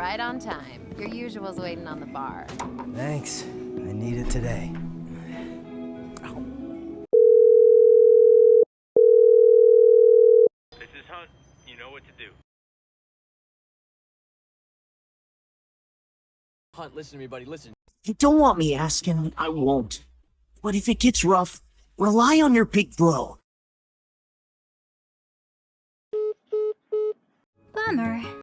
right on time. Your usual's waiting on the bar. Thanks. I need it today. This is Hunt. You know what to do. Hunt, listen to me, buddy, listen. You don't want me asking, I won't. But if it gets rough, rely on your big bro. Bummer.